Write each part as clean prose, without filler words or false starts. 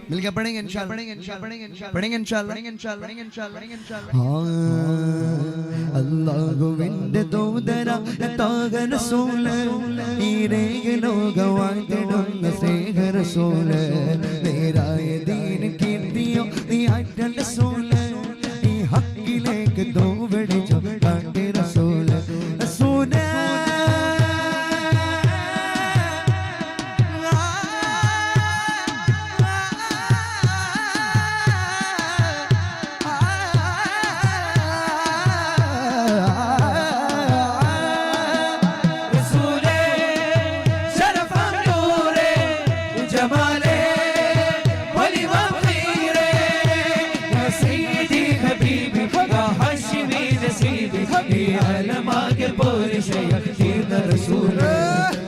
मिलकर पढ़ेंगे इंशाअल्लाह। അല്ലാഹുവിന്റെ ദൂതര താഹ റസൂല് ഈരേക ലോകവാഴ്ത്തിടുന്ന സ്നേഹ റസൂല് നേരായ ദീൻ കീർത്തിയോ നീ ആറ്റൽ റസൂല് ഈ ഹക്കിലേക്ക് ദൂവടിച്ചു കാട്ടി റസൂല് റസൂല്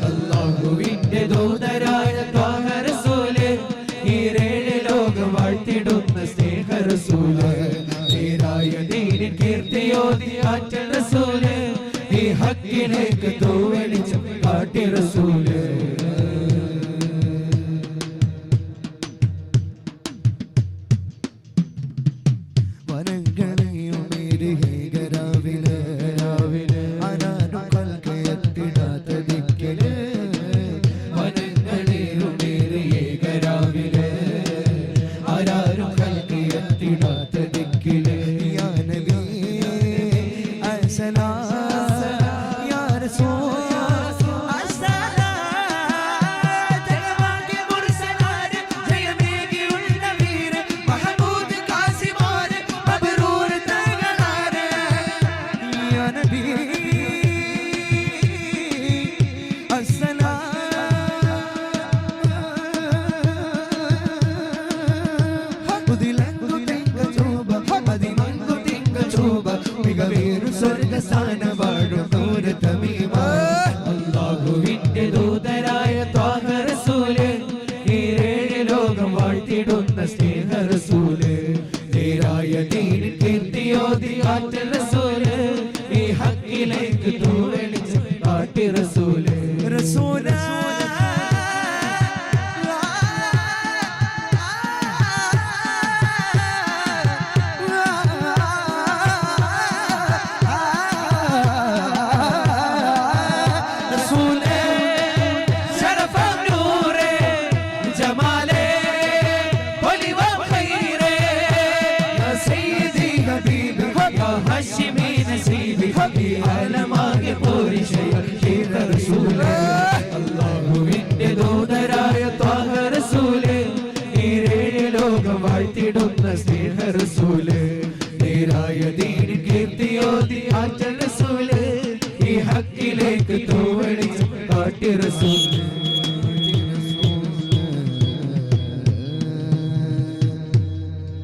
അല്ലാഹുവിന്റെ ദൂതരായ ത്വാഹ റസൂല് ഈരേഴ് ലോകം വാഴ്ത്തിടുന്ന സ്നേഹ റസൂല് നേരായ ദീനിൻ കീർത്തിയോതി ആറ്റൽ റസൂല് ഈ ഹക്കിലേക്ക് തൂവെളിച്ചം കാട്ടി റസൂല് അല്ലാഹുവിന്റെ ദൂതരായ ത്വാഹ റസൂല് ഈരേഴ് ലോകം വാഴ്ത്തിടുന്ന സ്നേഹ റസൂല് നേരായ ദീനിൻ കീർത്തിയോതി ആറ്റൽ റസൂല് ഈ ഹക്കിലേക്ക് തൂവെളിച്ചം കാട്ടി റസൂല് റസൂല അല്ലാഹുവിന്റെ ദൂതരായ ത്വാഹ റസൂല് ഈരേഴ് ലോകം വാഴ്ത്തിടുന്ന സ്നേഹ റസൂല് നേരായ ദീനിൻ കീർത്തിയോതി ആറ്റൽ റസൂല് ഈ ഹക്കിലേക്ക് തൂവെളിച്ചം കാട്ടി റസൂല്